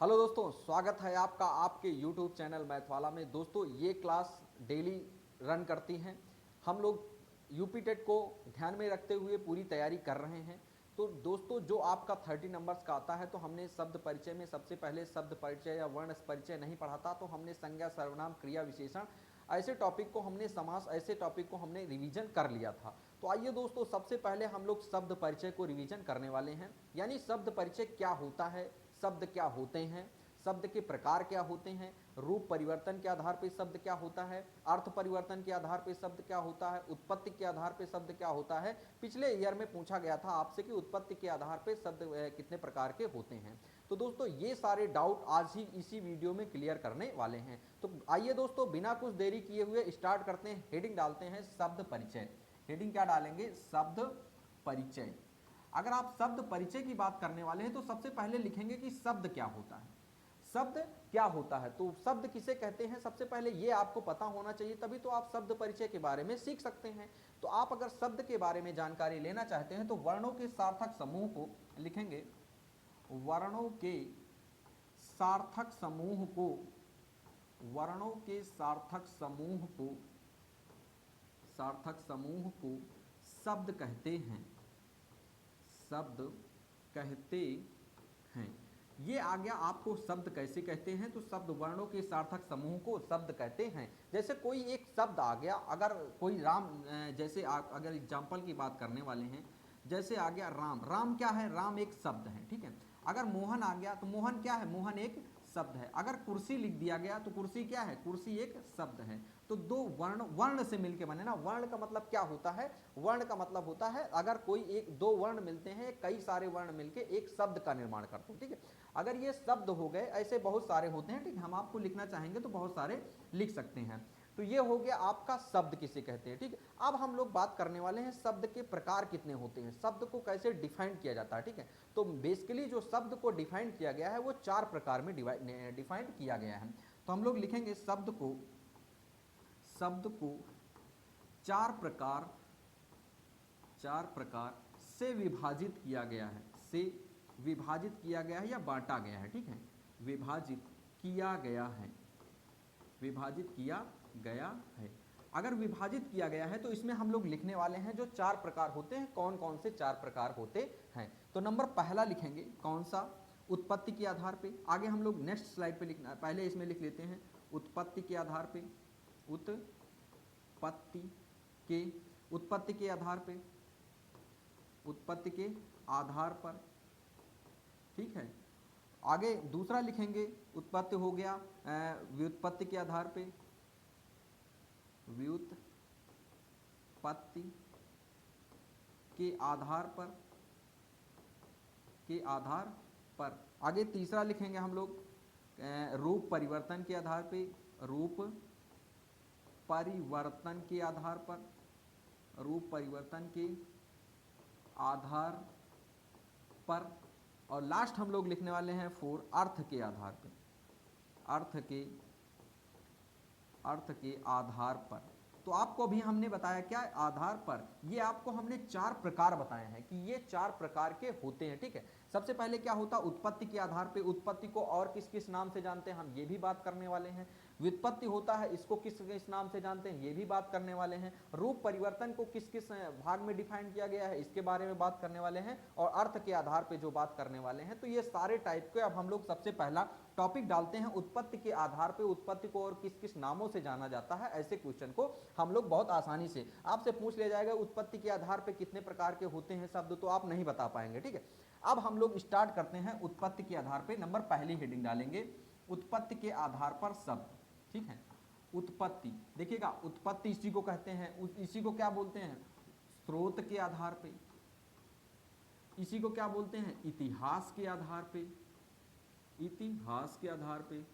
Hello दोस्तों, स्वागत है आपका आपके YouTube चैनल मैथवाला में। दोस्तों, ये क्लास डेली रन करती हैं। हम लोग यूपी टेट को ध्यान में रखते हुए पूरी तैयारी कर रहे हैं। तो दोस्तों, जो आपका 30 नंबर्स का आता है, तो हमने शब्द परिचय में सबसे पहले शब्द परिचय या वर्ण परिचय नहीं पढ़ा था। तो हमने संज्ञा, सर्वनाम, क्रिया, विशेषण ऐसे टॉपिक को हमने समास ऐसे टॉपिक को हमने रिवीजन कर लिया था। तो आइए दोस्तों, सबसे पहले हम लोग शब्द परिचय को रिवीजन करने वाले हैं। यानी शब्द परिचय क्या होता है, शब्द क्या होते हैं, शब्द के प्रकार क्या होते हैं, रूप परिवर्तन के आधार पर शब्द क्या होता है, अर्थ परिवर्तन के आधार पर शब्द क्या होता है, उत्पत्ति के आधार पर शब्द क्या होता है। पिछले ईयर में पूछा गया था आपसे कि उत्पत्ति के आधार पर शब्द कितने प्रकार के होते हैं। तो दोस्तों, ये सारे डाउट आज ही इसी वीडियो में क्लियर करने वाले हैं। तो आइए दोस्तों, बिना कुछ देरी किए हुए स्टार्ट करते हैं। हेडिंग डालते हैं शब्द परिचय। हेडिंग क्या डालेंगे? शब्द परिचय। अगर आप शब्द परिचय की बात करने वाले हैं तो सबसे पहले लिखेंगे कि शब्द क्या होता है। शब्द क्या होता है, तो शब्द किसे कहते हैं, सबसे पहले ये आपको पता होना चाहिए, तभी तो आप शब्द परिचय के बारे में सीख सकते हैं। तो आप अगर शब्द के बारे में जानकारी लेना चाहते हैं तो वर्णों के सार्थक समूह को लिखेंगे। वर्णों के सार्थक समूह को, वर्णों के सार्थक समूह को शब्द कहते हैं। शब्द कहते हैं। ये आ गया आपको शब्द कैसे कहते हैं। तो शब्द वर्णों के सार्थक समूह को शब्द कहते हैं। जैसे कोई एक शब्द आ गया, अगर कोई राम, जैसे अगर एग्जाम्पल की बात करने वाले हैं, जैसे आ गया राम। राम क्या है? राम एक शब्द है, ठीक है। अगर मोहन आ गया तो मोहन क्या है? मोहन एक शब्द है। अगर कुर्सी लिख दिया गया तो कुर्सी क्या है? कुर्सी एक शब्द है। तो दो वर्ण, वर्ण से मिलके बने ना। वर्ण का मतलब क्या होता है? वर्ण का मतलब होता है अगर कोई एक दो वर्ण मिलते हैं, कई सारे वर्ण मिलके एक शब्द का निर्माण करते हैं, ठीक है। अगर ये शब्द हो गए, ऐसे बहुत सारे होते हैं, ठीक है। हम आपको लिखना चाहेंगे तो बहुत सारे लिख सकते हैं। तो ये हो गया आपका शब्द किसे कहते हैं, ठीक है। अब हम लोग बात करने वाले हैं शब्द के प्रकार कितने होते हैं, शब्द को कैसे डिफाइन किया जाता है, ठीक है। तो बेसिकली जो शब्द को डिफाइन किया गया है वो 4 प्रकार में डिफाइन किया गया है। तो हम लोग लिखेंगे शब्द को 4 प्रकार से विभाजित किया गया है, से विभाजित किया गया है या बांटा गया है, ठीक है। विभाजित किया गया है, विभाजित किया गया है। अगर विभाजित किया गया है तो इसमें हम लोग लिखने वाले हैं जो 4 प्रकार होते हैं। कौन कौन से 4 प्रकार होते हैं? तो नंबर पहला लिखेंगे कौन सा? उत्पत्ति के आधार पे। आगे हम लोग नेक्स्ट स्लाइड पे लिखना है, पहले इसमें लिख लेते हैं उत्पत्ति के आधार पे। उत्पत्ति के, उत्पत्ति के आधार पे, उत्पत्ति के आधार पर, ठीक है। आगे दूसरा लिखेंगे, उत्पत्ति हो गया व्युत्पत्ति के आधार पे, व्युत्पत्ति के आधार पर, के आधार पर। आगे तीसरा लिखेंगे हम लोग रूप परिवर्तन के आधार पे, रूप परिवर्तन के आधार पर, रूप परिवर्तन के आधार पर। और लास्ट हम लोग लिखने वाले हैं 4 अर्थ के आधार पर, अर्थ के आधार पर। तो आपको अभी हमने बताया क्या? आधार पर। ये आपको हमने 4 प्रकार बताए हैं कि ये 4 प्रकार के होते हैं, ठीक है। सबसे पहले क्या होता? उत्पत्ति के आधार पे। उत्पत्ति को और किस किस नाम से जानते हैं, हम ये भी बात करने वाले हैं। व्युत्पत्ति होता है, इसको किस किस नाम से जानते हैं, ये भी बात करने वाले हैं। रूप परिवर्तन को किस किस भाग में डिफाइन किया गया है, इसके बारे में बात करने वाले हैं। और अर्थ के आधार पर जो बात करने वाले हैं। तो ये सारे टाइप के अब हम लोग सबसे पहला टॉपिक डालते हैं उत्पत्ति के आधार पे। उत्पत्ति को और किस किस नामों से जाना जाता है, ऐसे क्वेश्चन को हम लोग बहुत आसानी से आपसे पूछ लिया जाएगा उत्पत्ति के आधार पे कितने प्रकार के होते हैं शब्द, तो आप नहीं बता पाएंगे, ठीक है। अब हम लोग स्टार्ट करते हैं उत्पत्ति के आधार पे। नंबर पहली हेडिंग डालेंगे उत्पत्ति के आधार पर शब्द, ठीक है। उत्पत्ति देखिएगा, उत्पत्ति इसी को कहते हैं, इसी को क्या बोलते हैं? स्रोत के आधार पे। इसी को क्या बोलते हैं? इतिहास के आधार पे, इतिहास के आधार पे।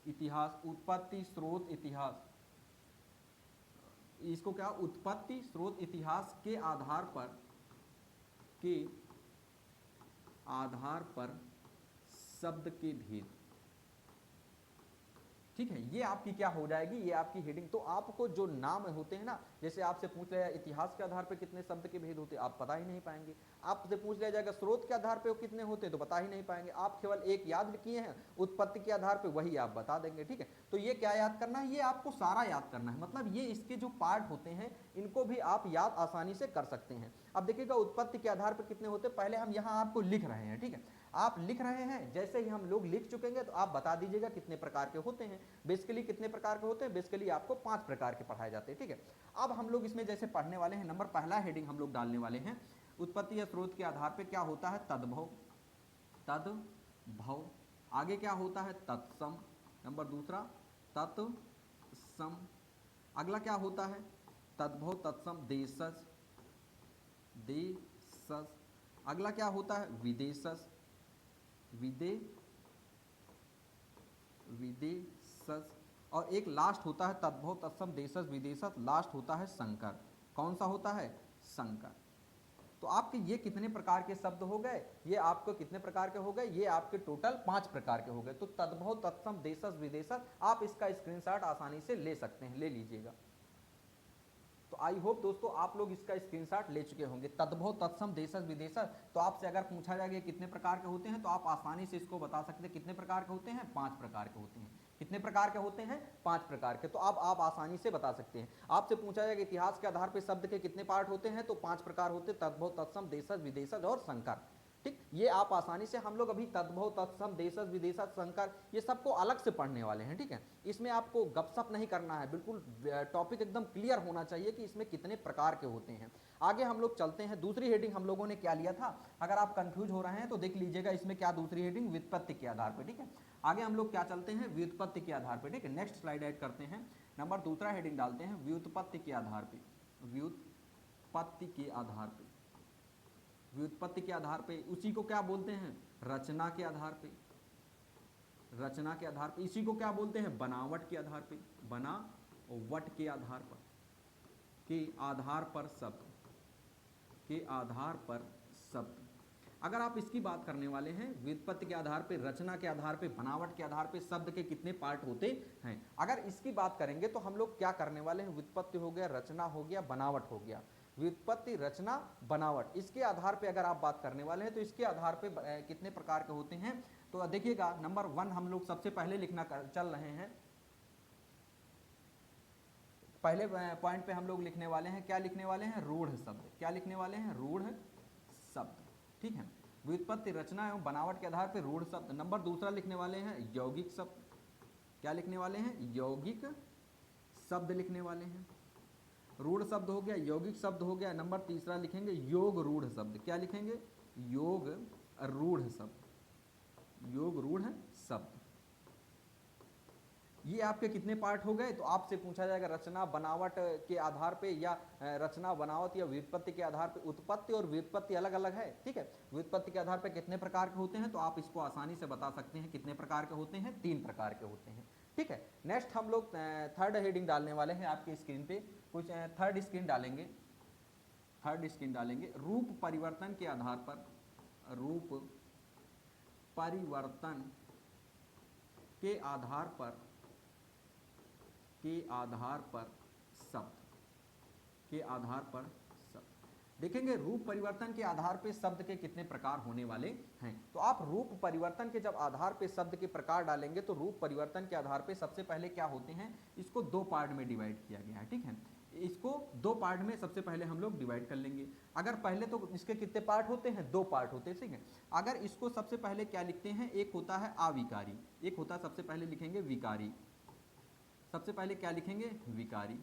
इतिहास, उत्पत्ति, स्रोत, इतिहास, इसको क्या? उत्पत्ति, स्रोत, इतिहास के आधार पर, के आधार पर शब्द के भेद, ठीक है, ये आपकी क्या हो जाएगी, ये आपकी हेडिंग। तो आपको जो नाम होते हैं ना, जैसे आपसे पूछ लिया इतिहास के आधार पे कितने शब्द के भेद होते हैं, आप बता ही नहीं पाएंगे। आपसे पूछ लिया जाएगा स्रोत के आधार पे वो कितने होते हैं, तो बता ही नहीं पाएंगे। आप केवल एक याद किए हैं, उत्पत्ति के आधार पे, वही आप बता देंगे। ठीक है, तो ये क्या याद करना है, ये आपको सारा याद करना है। मतलब ये इसके जो पार्ट होते हैं इनको भी आप याद आसानी से कर सकते हैं। अब देखिएगा उत्पत्ति के आधार पर कितने होते हैं, पहले हम यहाँ आपको लिख रहे हैं। ठीक है, आप लिख रहे हैं, जैसे ही हम लोग लिख चुकेंगे तो आप बता दीजिएगा कितने प्रकार के होते हैं। बेसिकली कितने प्रकार के होते हैं, बेसिकली आपको 5 प्रकार के पढ़ाए जाते हैं। ठीक है, अब हम लोग इसमें जैसे पढ़ने वाले हैं, नंबर पहला हेडिंग हम लोग डालने वाले हैं, उत्पत्ति या स्रोत के आधार पे क्या होता है, तद्भव। तद्भव आगे क्या होता है, तत्सम। नंबर दूसरा तत्सम। अगला क्या होता है, तद्भव तत्सम देशज। देशज। अगला क्या होता है, विदेशज। विदेशज। और एक लास्ट होता है तद्भव तत्सम देशज विदेशज, लास्ट होता है संकर। कौन सा होता है, संकर। तो आपके ये कितने प्रकार के शब्द हो गए, ये आपको कितने प्रकार के हो गए, ये आपके टोटल 5 प्रकार के हो गए। तो तद्भव तत्सम देशज विदेशज, आप इसका स्क्रीनशॉट आसानी से ले सकते हैं, ले लीजिएगा। तो आई होप दोस्तों आप लोग इसका स्क्रीनशॉट ले चुके होंगे। तद्भव तत्सम देशज विदेशज, तो आपसे अगर पूछा जाएगा कितने प्रकार के होते हैं, तो आप आसानी से इसको बता सकते हैं कितने प्रकार के होते हैं, 5 प्रकार के होते हैं। कितने प्रकार के होते हैं, 5 प्रकार के। तो अब आप आसानी से बता सकते हैं। आपसे पूछा जाएगा इतिहास के आधार पर शब्द के कितने पार्ट होते हैं, तो 5 प्रकार होते हैं, तद्भव तत्सम देशज विदेशज और संकर। ठीक, ये आप आसानी से, हम लोग अभी तद्भव तत्सम देशज विदेशज संकर ये सबको अलग से पढ़ने वाले हैं। ठीक है, इसमें आपको गपशप नहीं करना है, बिल्कुल टॉपिक एकदम क्लियर होना चाहिए कि इसमें कितने प्रकार के होते हैं। आगे हम लोग चलते हैं, दूसरी हेडिंग हम लोगों ने क्या लिया था, अगर आप कंफ्यूज हो रहे हैं तो देख लीजिएगा इसमें क्या दूसरी हेडिंग, व्युत्पत्ति के आधार पर। ठीक है, आगे हम लोग क्या चलते हैं, व्युत्पत्ति के आधार पर। ठीक है, नेक्स्ट स्लाइड ऐड करते हैं, नंबर दूसरा हेडिंग डालते हैं, व्युत्पत्ति के आधार पर। व्युत्पत्ति के आधार पर, व्युत्पत्ति के आधार पे, उसी को क्या बोलते हैं, रचना के आधार पे। रचना के आधार पे, इसी को क्या बोलते हैं, बनावट के आधार पे। बनावट के आधार पर, के आधार पर शब्द, के आधार पर शब्द। अगर आप इसकी बात करने वाले हैं, व्युत्पत्ति के आधार पे, रचना के आधार पे, बनावट के आधार पे शब्द के कितने पार्ट होते हैं, अगर इसकी बात करेंगे तो हम लोग क्या करने वाले हैं, व्युत्पत्ति हो गया, रचना हो गया, बनावट हो गया। व्युत्पत्ति, रचना, बनावट, इसके आधार पे अगर आप बात करने वाले हैं तो इसके आधार पे कितने प्रकार के होते हैं। तो देखिएगा नंबर 1 हम लोग सबसे पहले लिखना चल रहे हैं। पहले पॉइंट पे हम लोग लिखने वाले हैं, क्या लिखने वाले हैं, रूढ़ शब्द। क्या लिखने वाले हैं, रूढ़ शब्द। ठीक है, व्युत्पत्ति, रचना एवं बनावट के आधार पर रूढ़ शब्द। नंबर दूसरा लिखने वाले हैं यौगिक शब्द। क्या लिखने वाले हैं, यौगिक शब्द लिखने वाले हैं। रूढ़ शब्द हो गया, यौगिक शब्द हो गया। नंबर तीसरा लिखेंगे योग रूढ़ शब्द। क्या लिखेंगे, योग रूढ़ शब्द। योग रूढ़ शब्द। ये आपके कितने पार्ट हो गए। तो आपसे पूछा जाएगा रचना बनावट के आधार पे, या रचना बनावट या व्युत्पत्ति के आधार पे। उत्पत्ति और व्युत्पत्ति अलग अलग है। ठीक है, व्युत्पत्ति के आधार पे कितने प्रकार के होते हैं, तो आप इसको आसानी से बता सकते हैं कितने प्रकार के होते हैं, 3 प्रकार के होते हैं। ठीक है, नेक्स्ट हम लोग थर्ड हेडिंग डालने वाले हैं आपकी स्क्रीन पे। कुछ थर्ड स्क्रीन डालेंगे, थर्ड स्क्रीन डालेंगे, रूप परिवर्तन के आधार पर, रूप परिवर्तन के आधार पर, के आधार पर शब्द, के आधार पर शब्द। देखेंगे रूप परिवर्तन के आधार पे शब्द के कितने प्रकार होने वाले हैं। तो आप रूप परिवर्तन के जब आधार पे शब्द के प्रकार डालेंगे तो रूप परिवर्तन के आधार पे सबसे पहले क्या होते हैं, इसको 2 पार्ट में डिवाइड किया गया है। ठीक है, इसको 2 पार्ट में सबसे पहले हम लोग डिवाइड कर लेंगे। अगर पहले तो इसके कितने पार्ट होते हैं, 2 पार्ट होते हैं। ठीक है, अगर इसको सबसे पहले क्या लिखते हैं, एक होता है अविकारी, एक होता है, सबसे पहले लिखेंगे विकारी। सबसे पहले क्या लिखेंगे, विकारी,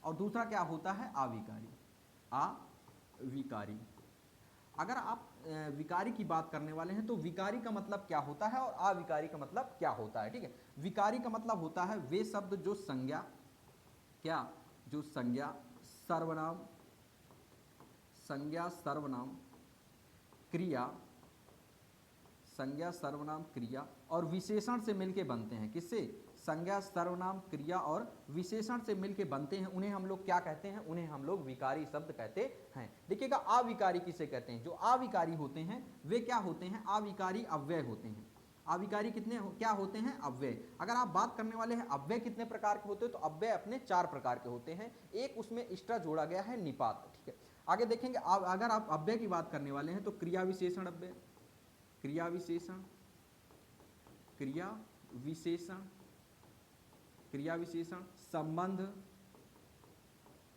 और दूसरा क्या होता है, अविकारी। अविकारी। अगर आप विकारी की बात करने वाले हैं तो विकारी का मतलब क्या होता है और अविकारी का मतलब क्या होता है। ठीक है, विकारी का मतलब होता है वे शब्द जो संज्ञा, क्या, जो संज्ञा, सर्वनाम, संज्ञा, सर्वनाम, क्रिया, संज्ञा, सर्वनाम, क्रिया और विशेषण से मिलके बनते हैं। किससे, संज्ञा, सर्वनाम, क्रिया और विशेषण से मिलके बनते हैं, उन्हें हम लोग क्या कहते हैं, उन्हें हम लोग विकारी शब्द कहते हैं। देखिएगा अविकारी किसे कहते हैं, जो अविकारी होते हैं वे क्या होते हैं, अविकारी अव्यय होते हैं। अविकारी क्या होते हैं? अव्यय। अगर आप बात करने वाले हैं अव्यय कितने प्रकार के होते हैं, तो अव्यय अपने 4 प्रकार के होते हैं, एक उसमें एक्स्ट्रा जोड़ा गया है निपात, ठीक है। आगे देखेंगे अगर आप अव्यय की बात करने वाले हैं तो क्रिया विशेषण अव्यय, क्रिया विशेषण, क्रिया विशेषण, क्रिया विशेषण संबंध,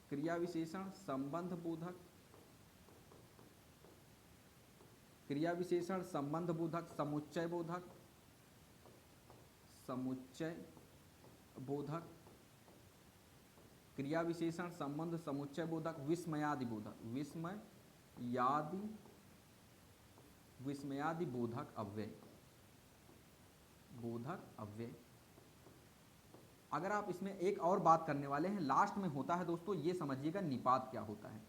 क्रिया विशेषण संबंध बोधक, क्रिया विशेषण संबंध बोधक, समुच्चय बोधक, समुच्चय बोधक, क्रिया विशेषण संबंध समुच्चय बोधक, विस्मयादि बोधक, विस्मयादि बोधक अव्यय, बोधक अव्यय। अगर आप इसमें एक और बात करने वाले हैं लास्ट में होता है दोस्तों, ये समझिएगा निपात क्या होता है।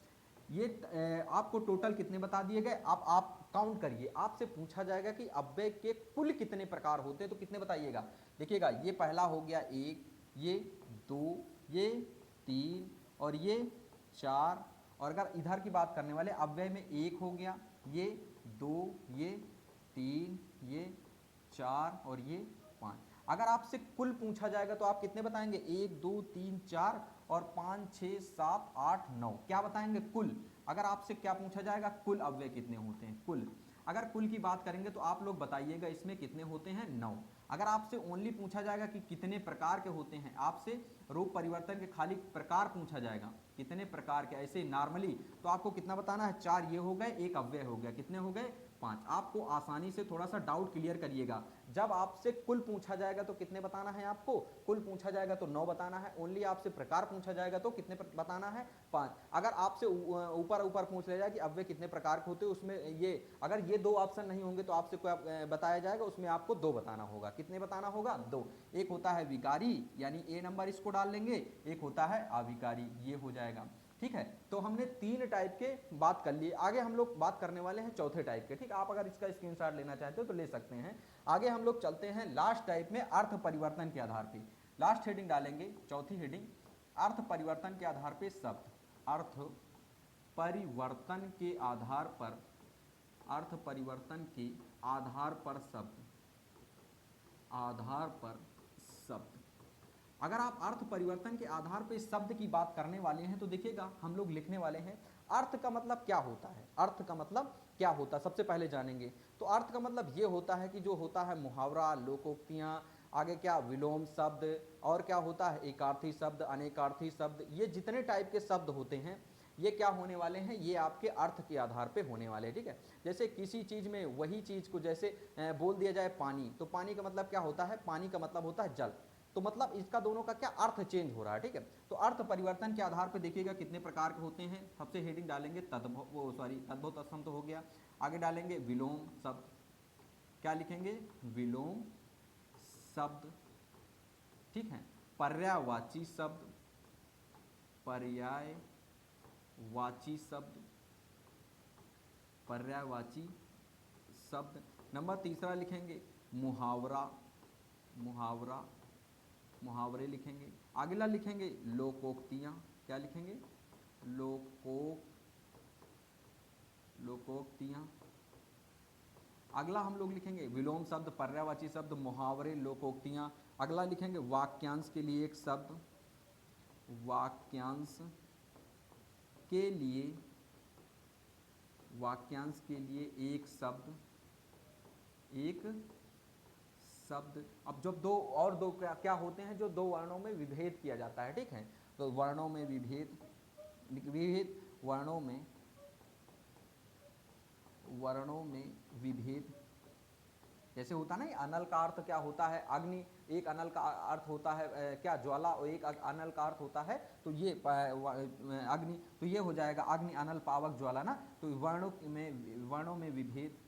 ये आपको टोटल कितने बता दिए गए, आप काउंट करिए, आपसे पूछा जाएगा कि अव्यय के कुल कितने प्रकार होते हैं, तो कितने बताइएगा। देखिएगा ये पहला हो गया 1, ये 2, ये 3 और ये 4, और अगर इधर की बात करने वाले अव्यय में 1 हो गया, ये 2, ये 3, ये 4 और ये 5। अगर आपसे कुल पूछा जाएगा तो आप कितने बताएंगे, 1 2 3 4 और 5 6 7 8 9, क्या बताएंगे कुल। अगर आपसे क्या पूछा जाएगा, कुल अव्यय कितने होते हैं, कुल। अगर कुल की बात करेंगे तो आप लोग बताइएगा इसमें कितने होते हैं, 9। अगर आपसे ओनली पूछा जाएगा कि कितने प्रकार के होते हैं, आपसे रूप परिवर्तन के खाली प्रकार पूछा जाएगा कितने प्रकार के, ऐसे नॉर्मली, तो आपको कितना बताना है, 4 ये हो गए, एक अव्यय हो गया, कितने हो गए, 5। आपको आसानी से थोड़ा सा डाउट क्लियर करिएगा, जब आपसे कुल पूछा जाएगा तो कितने बताना है आपको, कुल पूछा जाएगा तो 9 बताना है, ओनली आपसे प्रकार पूछा जाएगा तो कितने बताना है, 5। अगर आपसे ऊपर ऊपर पूछ लिया जाए कि अव्यय कितने प्रकार के होते हैं, उसमें ये अगर ये 2 ऑप्शन नहीं होंगे तो आपसे कोई बताया जाएगा, उसमें आपको 2 बताना होगा, कितने बताना होगा, 2। एक होता है विकारी यानी ए नंबर इसको डाल लेंगे, एक होता है अविकारी, ये हो जाएगा, ठीक है। तो हमने 3 टाइप के बात कर लिए, आगे हम लोग बात करने वाले हैं चौथे टाइप के, ठीक। आप अगर इसका स्क्रीनशॉट लेना चाहते हो तो ले सकते हैं। आगे हम लोग चलते हैं लास्ट टाइप में, अर्थ परिवर्तन के आधार पे। लास्ट हेडिंग डालेंगे, चौथी हेडिंग, अर्थ परिवर्तन के आधार पे शब्द, अर्थ परिवर्तन के आधार पर, अर्थ परिवर्तन के आधार पर शब्द, आधार पर शब्द। अगर आप अर्थ परिवर्तन के आधार पर शब्द की बात करने वाले हैं तो देखिएगा हम लोग लिखने वाले हैं अर्थ का मतलब क्या होता है, अर्थ का मतलब क्या होता है सबसे पहले जानेंगे। तो अर्थ का मतलब ये होता है कि जो होता है मुहावरा, लोकोक्तियाँ, आगे क्या विलोम शब्द, और क्या होता है एकार्थी शब्द, अनेकार्थी शब्द, ये जितने टाइप के शब्द होते हैं ये क्या होने वाले हैं, ये आपके अर्थ के आधार पे होने वाले हैं, ठीक है। जैसे किसी चीज़ में वही चीज़ को जैसे बोल दिया जाए पानी, तो पानी का मतलब क्या होता है, पानी का मतलब होता है जल, तो मतलब इसका दोनों का क्या अर्थ चेंज हो रहा है, ठीक है। तो अर्थ परिवर्तन के आधार पर देखिएगा कितने प्रकार के होते हैं। सबसे हेडिंग डालेंगे तद्भव तत्सम तो हो गया, आगे डालेंगे विलोम शब्द, क्या लिखेंगे, विलोम शब्द, ठीक है। पर्यायवाची शब्द, पर्यायवाची शब्द, पर्यायवाची शब्द। नंबर तीसरा लिखेंगे मुहावरा, मुहावरा, मुहावरे लिखेंगे। अगला लिखेंगे लोकोक्तियाँ, क्या लिखेंगे, लोकोक्तियाँ। अगला हम लोग लिखेंगे विलोम शब्द, पर्यायवाची शब्द, मुहावरे, लोकोक्तियाँ। अगला लिखेंगे वाक्यांश के लिए एक शब्द, वाक्यांश के लिए, वाक्यांश के लिए एक शब्द, एक शब्द। अब जब दो क्या होते हैं, जो 2 वर्णों में विभेद किया जाता है, ठीक है। तो वर्णों में विभेद, वर्णों में विभेद, जैसे होता ना अनल का अर्थ क्या होता है, अग्नि, एक अनल का अर्थ होता है क्या ज्वाला, और एक अनल का अर्थ होता है तो ये अग्नि, तो ये हो जाएगा अग्नि अनल पावक ज्वाला ना। तो वर्णों में विभेद।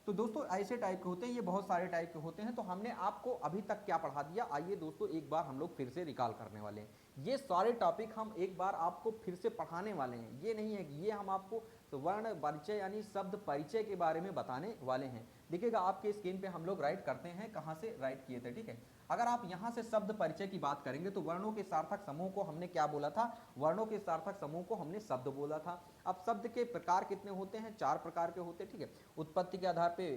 तो दोस्तों ऐसे टाइप के होते हैं, ये बहुत सारे टाइप के होते हैं। तो हमने आपको अभी तक क्या पढ़ा दिया, आइए दोस्तों एक बार हम लोग फिर से रिकॉल करने वाले हैं। ये सारे टॉपिक हम एक बार आपको फिर से पढ़ाने वाले हैं, ये नहीं है कि ये हम आपको वर्ण परिचय यानी शब्द परिचय के बारे में बताने वाले हैं। देखिएगा आपके स्क्रीन पे हम लोग राइट करते हैं, कहाँ से राइट किए थे, ठीक है। अगर आप यहाँ से शब्द परिचय की बात करेंगे तो वर्णों के सार्थक समूह को हमने क्या बोला था, वर्णों के सार्थक समूह को हमने शब्द बोला था। अब शब्द के प्रकार कितने होते हैं, 4 प्रकार के होते हैं, ठीक है। उत्पत्ति के आधार पे,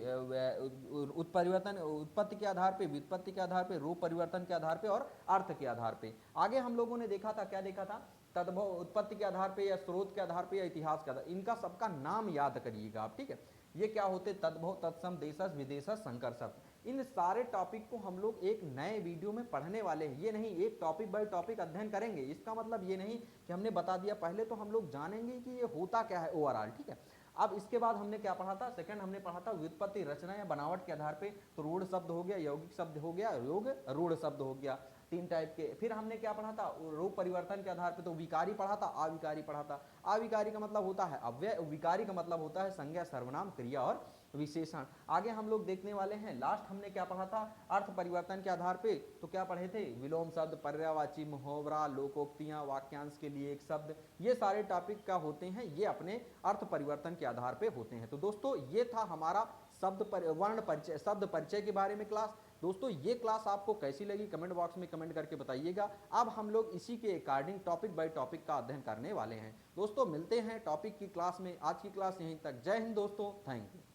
उत्परिवर्तन, उत्पत्ति के आधार पे, व्युत्पत्ति के आधार पे, रूप परिवर्तन के आधार पे और अर्थ के आधार पे। आगे हम लोगों ने देखा था, क्या देखा था, तद्भव, उत्पत्ति के आधार पे या स्रोत के आधार पे या इतिहास के आधार, इनका सबका नाम याद करिएगा आप, ठीक है। ये क्या होते, तद्भव, तत्सम, देशज, विदेशज, संकर शब्द। इन सारे टॉपिक को हम लोग एक नए वीडियो में पढ़ने वाले हैं। ये नहीं एक टॉपिक बाय टॉपिक अध्ययन करेंगे, इसका मतलब ये नहीं कि हमने बता दिया, पहले तो हम लोग जानेंगे कि ये होता क्या है ओवरऑल, ठीक है। अब इसके बाद हमने क्या पढ़ा था, सेकंड हमने पढ़ा था व्युत्पत्ति, रचना या बनावट के आधार पे। तो रूढ़ शब्द हो गया, यौगिक शब्द हो गया, योग रूढ़ शब्द हो गया, 3 टाइप के। फिर हमने क्या पढ़ा था, रूप परिवर्तन के आधार पे, तो विकारी पढ़ा था, अविकारी पढ़ा था। अविकारी का मतलब होता है अव्यय, विकारी का मतलब होता है संज्ञा, सर्वनाम, क्रिया और विशेषण। आगे हम लोग देखने वाले हैं, लास्ट हमने क्या पढ़ा था, अर्थ परिवर्तन के आधार पे। तो क्या पढ़े थे, विलोम शब्द, पर्यायवाची, मुहावरा, लोकोक्तियां, वाक्यांश के लिए एक शब्द, ये सारे टॉपिक क्या होते हैं, ये अपने अर्थ परिवर्तन के आधार पे होते हैं। तो दोस्तों ये था हमारा वर्ण परिचय, शब्द परिचय के बारे में क्लास। दोस्तों ये क्लास आपको कैसी लगी कमेंट बॉक्स में कमेंट करके बताइएगा। अब हम लोग इसी के अकॉर्डिंग टॉपिक बाय टॉपिक का अध्ययन करने वाले हैं। दोस्तों मिलते हैं टॉपिक की क्लास में, आज की क्लास यहीं तक। जय हिंद दोस्तों, थैंक यू।